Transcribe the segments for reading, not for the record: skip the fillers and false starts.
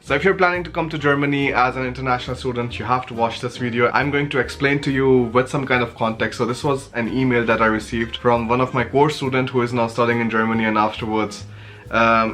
So if you're planning to come to Germany as an international student, you have to watch this video. I'm going to explain to you with some kind of context. So this was an email that I received from one of my course students who is now studying in Germany, and afterwards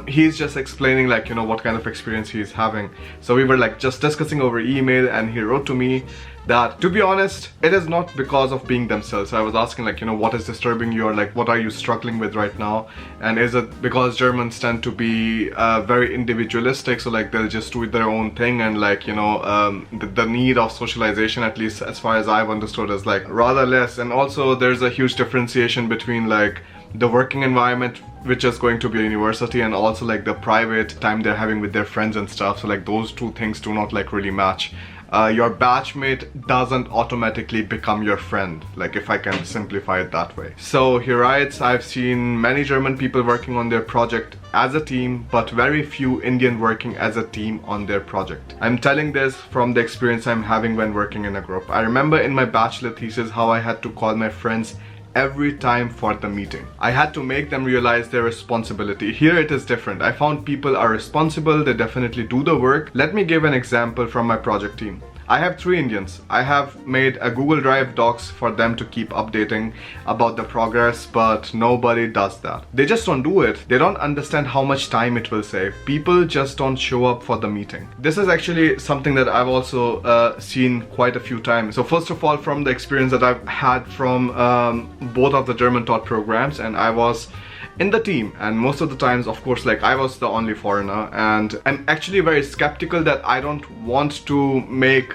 he's just explaining like, you know, what kind of experience he's having. So we were like just discussing over email, and he wrote to me that, to be honest, it is not because of being themselves. So I was asking like, you know, what is disturbing you, or like what are you struggling with right now, and is it because Germans tend to be very individualistic, so like they'll just do their own thing, and like, you know, the need of socialization, at least as far as I've understood, is like rather less. And also there's a huge differentiation between like the working environment, which is going to be a university, and also like the private time they're having with their friends and stuff. So like those two things do not like really match. Your batchmate doesn't automatically become your friend, like if I can simplify it that way. So he writes, I've seen many German people working on their project as a team, but very few Indian working as a team on their project. I'm telling this from the experience I'm having when working in a group. I remember in my bachelor thesis how I had to call my friends every time for the meeting. I had to make them realize their responsibility. Here it is different. I found people are responsible, they definitely do the work. Let me give an example from my project team. I have 3 Indians. I have made a Google Drive docs for them to keep updating about the progress, but nobody does that. They just don't do it. They don't understand how much time it will save. People just don't show up for the meeting. This is actually something that I've also seen quite a few times. So first of all, from the experience that I've had from both of the German taught programs, and I was in the team, and most of the times, of course, like I was the only foreigner, and I'm actually very skeptical that I don't want to make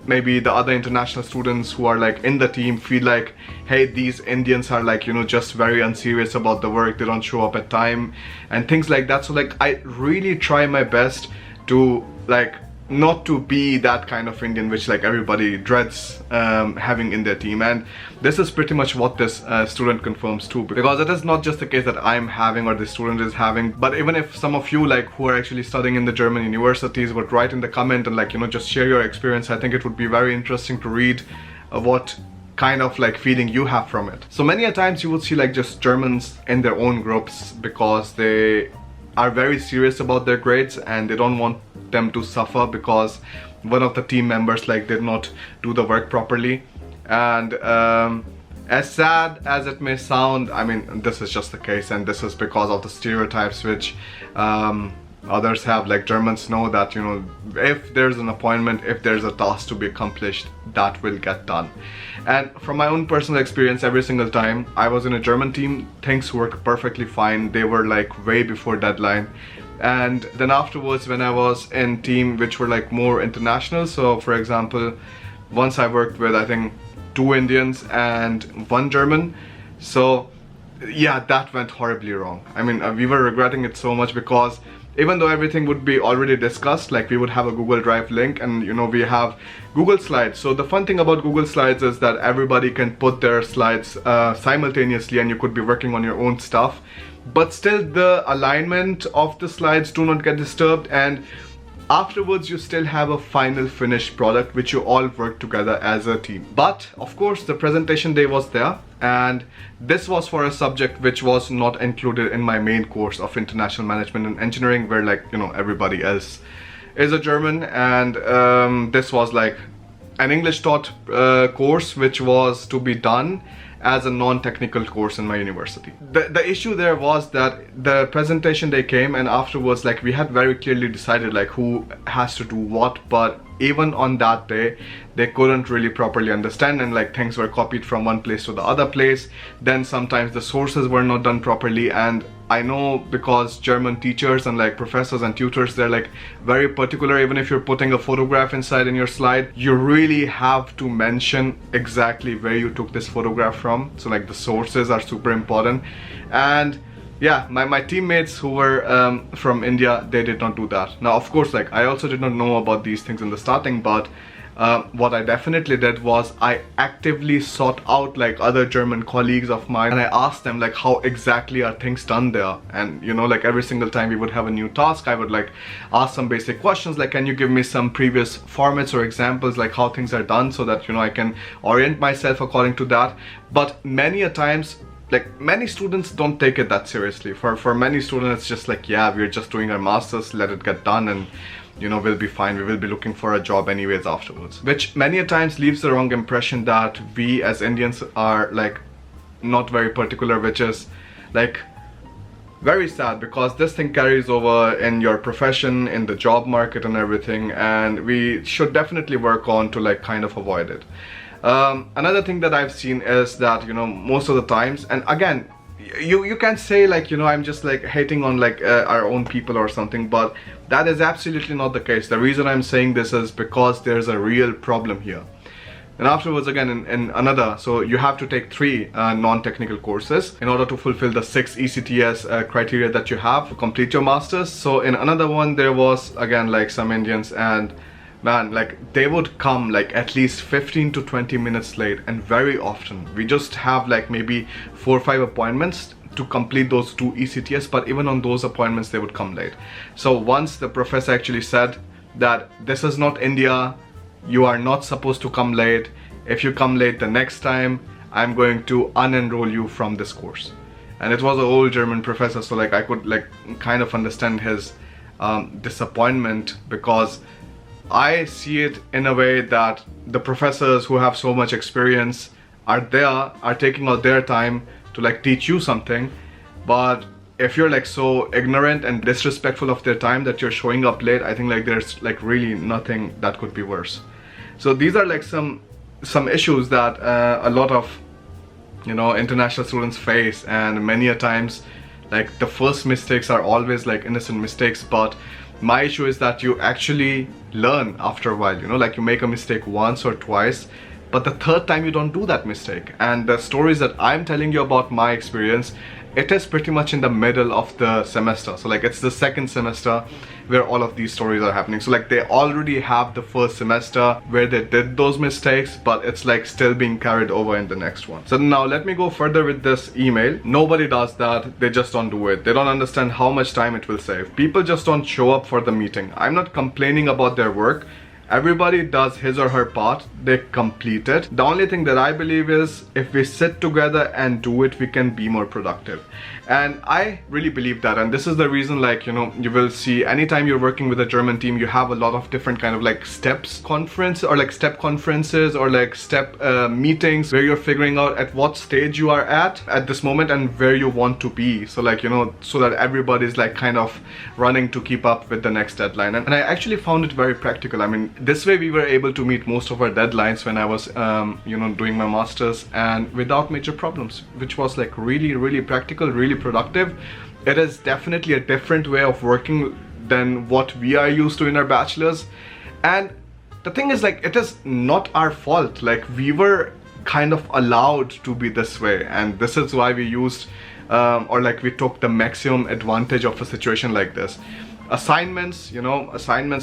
maybe the other international students who are like in the team feel like, hey, these Indians are like, you know, just very unserious about the work, they don't show up at time and things like that. So like I really try my best to like not to be that kind of Indian which like everybody dreads having in their team. And this is pretty much what this student confirms too, because it is not just the case that I'm having or the student is having, but even if some of you like who are actually studying in the German universities would write in the comment and like, you know, just share your experience, I think it would be very interesting to read what kind of like feeling you have from it. So many a times you would see like just Germans in their own groups because they are very serious about their grades and they don't want them to suffer because one of the team members like did not do the work properly. And as sad as it may sound, I mean, this is just the case, and this is because of the stereotypes which others have. Like Germans know that, you know, if there's an appointment, if there's a task to be accomplished, that will get done. And from my own personal experience, every single time I was in a German team, things worked perfectly fine. They were like way before deadline. And then afterwards, when I was in team which were like more international, so for example, once I worked with I think 2 Indians and 1 German, so yeah, that went horribly wrong. I mean, we were regretting it so much because even though everything would be already discussed, like we would have a Google Drive link, and you know, we have Google Slides. So the fun thing about Google Slides is that everybody can put their slides simultaneously, and you could be working on your own stuff, but still the alignment of the slides do not get disturbed, and afterwards you still have a final finished product which you all work together as a team. But of course the presentation day was there, and this was for a subject which was not included in my main course of international management and engineering, where like, you know, everybody else is a German, and this was like an English taught course which was to be done as a non-technical course in my university. The issue there was that the presentation day came, and afterwards like we had very clearly decided like who has to do what, but even on that day they couldn't really properly understand, and like things were copied from one place to the other place. Then sometimes the sources were not done properly, and I know because German teachers and like professors and tutors, they're like very particular. Even if you're putting a photograph inside in your slide, you really have to mention exactly where you took this photograph from. So like the sources are super important. And yeah, my teammates who were from India, they did not do that. Now of course, like I also did not know about these things in the starting, but what I definitely did was I actively sought out like other German colleagues of mine, and I asked them like how exactly are things done there. And you know, like every single time we would have a new task, I would like ask some basic questions like, can you give me some previous formats or examples like how things are done, so that, you know, I can orient myself according to that. But many a times, like many students don't take it that seriously. For many students it's just like, yeah, we're just doing our masters, let it get done, and you know, we'll be fine, we will be looking for a job anyways afterwards, which many a times leaves the wrong impression that we as Indians are like not very particular, which is like very sad, because this thing carries over in your profession, in the job market and everything, and we should definitely work on to like kind of avoid it. Another thing that I've seen is that, you know, most of the times, and again, you can't say like, you know, I'm just like hating on like our own people or something, but that is absolutely not the case. The reason I'm saying this is because there's a real problem here. And afterwards, again, in another, so you have to take 3 non-technical courses in order to fulfill the 6 ECTS criteria that you have to complete your masters. So in another one, there was again like some Indians, and man, like they would come like at least 15 to 20 minutes late, and very often we just have like maybe 4 or 5 appointments to complete those 2 ECTS, but even on those appointments they would come late. So once the professor actually said that this is not India, you are not supposed to come late. If you come late the next time, I'm going to unenroll you from this course. And it was an old German professor, so like I could like kind of understand his disappointment, because I see it in a way that the professors who have so much experience are taking out their time to like teach you something, but if you're like so ignorant and disrespectful of their time that you're showing up late, I think like there's like really nothing that could be worse. So these are like some issues that a lot of, you know, international students face, and many a times like the first mistakes are always like innocent mistakes, but my issue is that you actually learn after a while, you know, like you make a mistake once or twice, but the third time you don't do that mistake. And the stories that I'm telling you about my experience, it is pretty much in the middle of the semester. So like it's the second semester where all of these stories are happening. So like they already have the first semester where they did those mistakes, but it's like still being carried over in the next one. So now let me go further with this email. Nobody does that, they just don't do it. They don't understand how much time it will save. People just don't show up for the meeting. I'm not complaining about their work. Everybody does his or her part, they complete it. The only thing that I believe is if we sit together and do it, we can be more productive. And I really believe that, and this is the reason, like, you know, you will see anytime you're working with a German team, you have a lot of different kind of like steps conference, or like step conferences, or like step meetings where you're figuring out at what stage you are at this moment and where you want to be. So like, you know, so that everybody's like kind of running to keep up with the next deadline. And I actually found it very practical. I mean, this way we were able to meet most of our deadlines when I was you know, doing my masters, and without major problems, which was like really practical, really productive. It is definitely a different way of working than what we are used to in our bachelors. And the thing is, like, it is not our fault. Like, we were kind of allowed to be this way, and this is why we used or like we took the maximum advantage of a situation like this. Assignments, you know,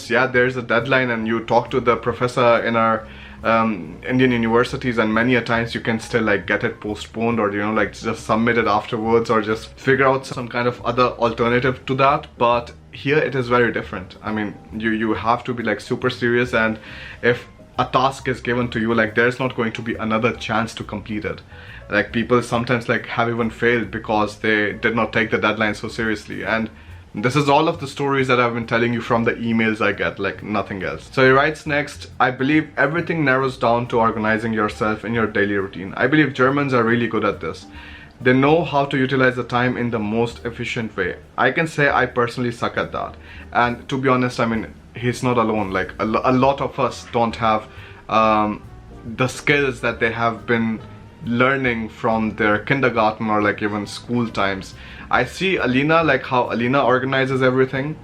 yeah, there's a deadline and you talk to the professor in our Indian universities, and many a times you can still like get it postponed, or, you know, like just submit it afterwards, or just figure out some kind of other alternative to that. But here it is very different. I mean, you have to be like super serious, and if a task is given to you, like there's not going to be another chance to complete it. Like, people sometimes like have even failed because they did not take the deadline so seriously. And this is all of the stories that I've been telling you from the emails I get, like nothing else. So he writes next, I believe everything narrows down to organizing yourself in your daily routine. I believe Germans are really good at this. They know how to utilize the time in the most efficient way. I can say I personally suck at that. And to be honest, I mean, he's not alone. Like a lot of us don't have the skills that they have been learning from their kindergarten or like even school times. I see Alina, like how Alina organizes everything,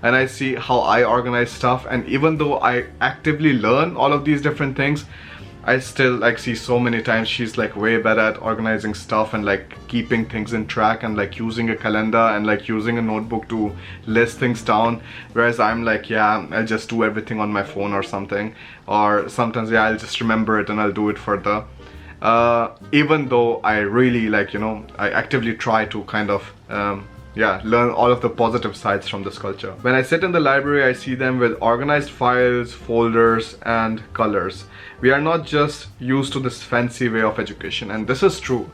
and I see how I organize stuff, and even though I actively learn all of these different things, I still like see so many times she's like way better at organizing stuff and like keeping things in track and like using a calendar and like using a notebook to list things down, whereas I'm like, yeah, I'll just do everything on my phone or something, or sometimes, yeah, I'll just remember it and I'll do it further. Even though I really, like, you know, I actively try to kind of yeah, learn all of the positive sides from this culture. When I sit in the library, I see them with organized files, folders, and colors. We are not just used to this fancy way of education, and this is true.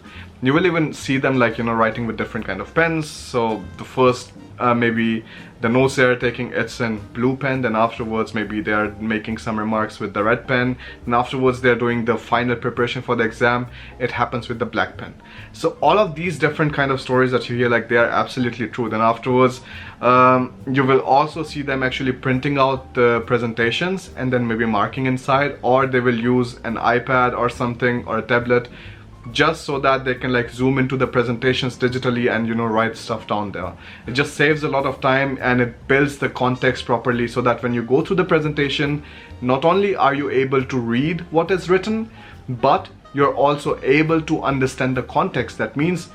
You will even see them like, you know, writing with different kind of pens. So the first maybe the notes they are taking, it's in blue pen, then afterwards maybe they are making some remarks with the red pen, and afterwards they're doing the final preparation for the exam, it happens with the black pen. So all of these different kind of stories that you hear, like, they are absolutely true. Then afterwards you will also see them actually printing out the presentations and then maybe marking inside, or they will use an iPad or something, or a tablet, just so that they can like zoom into the presentations digitally and, you know, write stuff down there. It just saves a lot of time and it builds the context properly, so that when you go through the presentation, not only are you able to read what is written, but you're also able to understand the context. That means,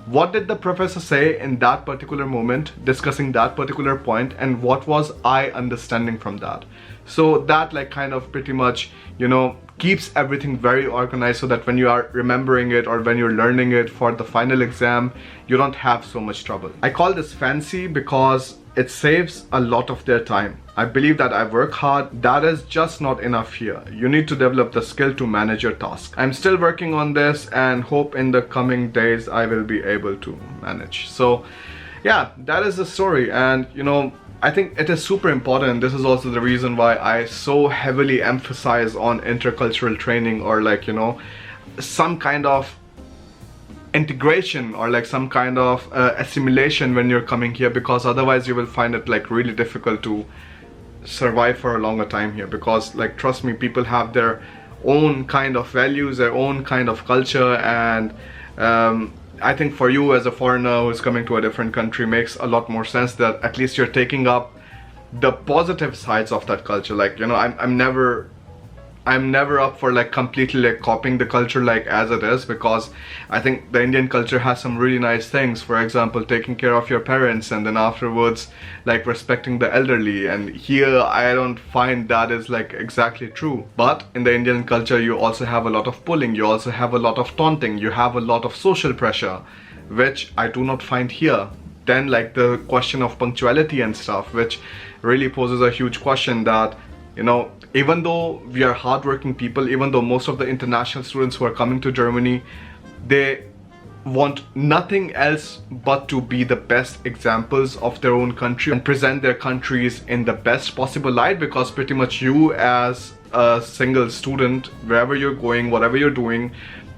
what did the professor say in that particular moment discussing that particular point, and what was I understanding from that? So that like kind of pretty much, you know, keeps everything very organized, so that when you are remembering it or when you're learning it for the final exam, you don't have so much trouble. I call this fancy because it saves a lot of their time. I believe that I work hard, that is just not enough here. You need to develop the skill to manage your task. I'm still working on this and hope in the coming days I will be able to manage. So yeah, that is the story. And you know, I think it is super important, and this is also the reason why I so heavily emphasize on intercultural training, or like, you know, some kind of integration or like some kind of assimilation when you're coming here, because otherwise you will find it like really difficult to survive for a longer time here. Because like, trust me, people have their own kind of values, their own kind of culture, and I think for you as a foreigner who's coming to a different country, makes a lot more sense that at least you're taking up the positive sides of that culture. Like, you know, I'm never up for like completely like copying the culture like as it is, because I think the Indian culture has some really nice things. For example, taking care of your parents, and then afterwards like respecting the elderly. And here I don't find that is like exactly true. But in the Indian culture, you also have a lot of bullying, you also have a lot of taunting, you have a lot of social pressure, which I do not find here. Then like the question of punctuality and stuff, which really poses a huge question that, you know, even though we are hardworking people, even though most of the international students who are coming to Germany, they want nothing else but to be the best examples of their own country and present their countries in the best possible light, because pretty much you as a single student, wherever you're going, whatever you're doing,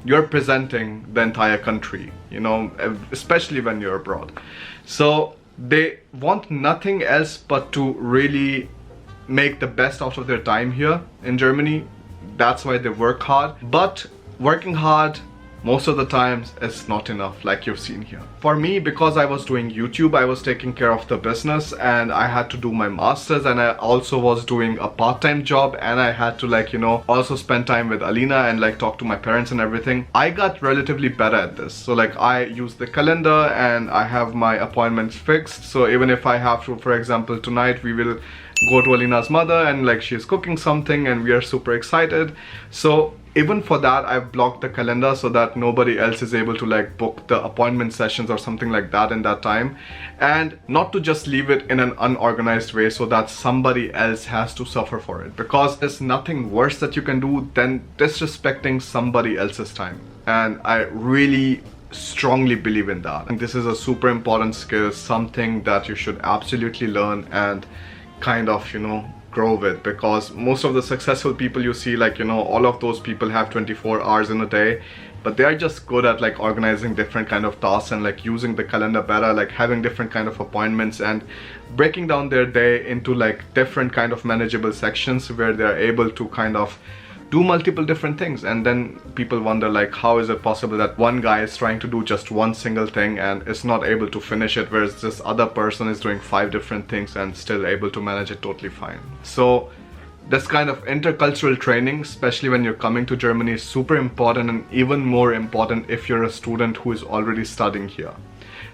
you're presenting the entire country, you know, especially when you're abroad. So they want nothing else but to really make the best out of their time here in Germany. That's why they work hard. But working hard most of the times is not enough, like you've seen here. For me, because I was doing YouTube, I was taking care of the business, and I had to do my masters, and I also was doing a part-time job, and I had to like, you know, also spend time with Alina and like talk to my parents and everything. I got relatively better at this. So like, I use the calendar and I have my appointments fixed. So even if I have to, for example, tonight we will go to Alina's mother and like she's cooking something and we are super excited. So even for that, I've blocked the calendar so that nobody else is able to like book the appointment sessions or something like that in that time, and not to just leave it in an unorganized way so that somebody else has to suffer for it, because there's nothing worse that you can do than disrespecting somebody else's time. And I really strongly believe in that. And this is a super important skill, something that you should absolutely learn and kind of, you know, grow with, because most of the successful people you see, like, you know, all of those people have 24 hours in a day, but they are just good at like organizing different kind of tasks and like using the calendar better, like having different kind of appointments and breaking down their day into like different kind of manageable sections where they're able to kind of do multiple different things. And then people wonder like, how is it possible that one guy is trying to do just one single thing and is not able to finish it, whereas this other person is doing 5 different things and still able to manage it totally fine. So this kind of intercultural training, especially when you're coming to Germany, is super important, and even more important if you're a student who is already studying here.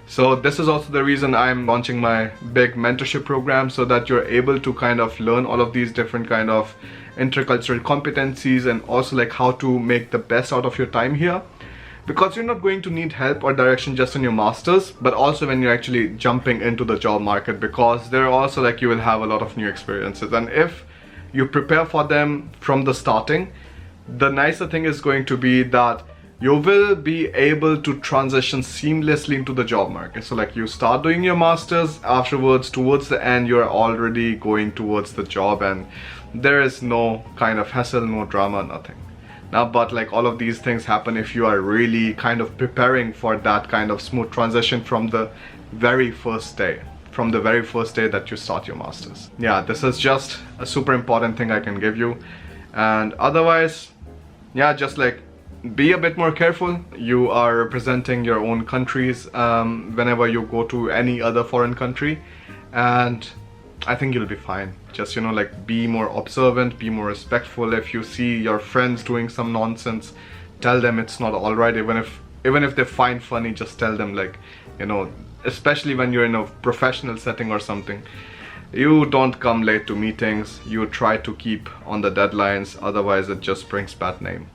So this is also the reason I'm launching my big mentorship program, so that you're able to kind of learn all of these different kind of intercultural competencies and also like how to make the best out of your time here, because you're not going to need help or direction just in your masters, but also when you're actually jumping into the job market, because there are also like you will have a lot of new experiences, and if you prepare for them from the starting, the nicer thing is going to be that you will be able to transition seamlessly into the job market. So like you start doing your masters, afterwards towards the end you're already going towards the job, and there is no kind of hassle, no drama, nothing. Now, but like all of these things happen if you are really kind of preparing for that kind of smooth transition from the very first day, that you start your masters. Yeah, this is just a super important thing I can give you. And otherwise, yeah, just like be a bit more careful. You are representing your own countries whenever you go to any other foreign country, and I think you'll be fine. Just, you know, like be more observant, be more respectful. If you see your friends doing some nonsense, tell them it's not all right. Even if they find funny, just tell them, like, you know, especially when you're in a professional setting or something, you don't come late to meetings, you try to keep on the deadlines, otherwise it just brings bad name.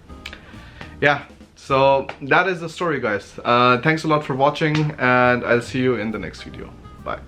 Yeah, so that is the story, guys. Thanks a lot for watching, and I'll see you in the next video. Bye.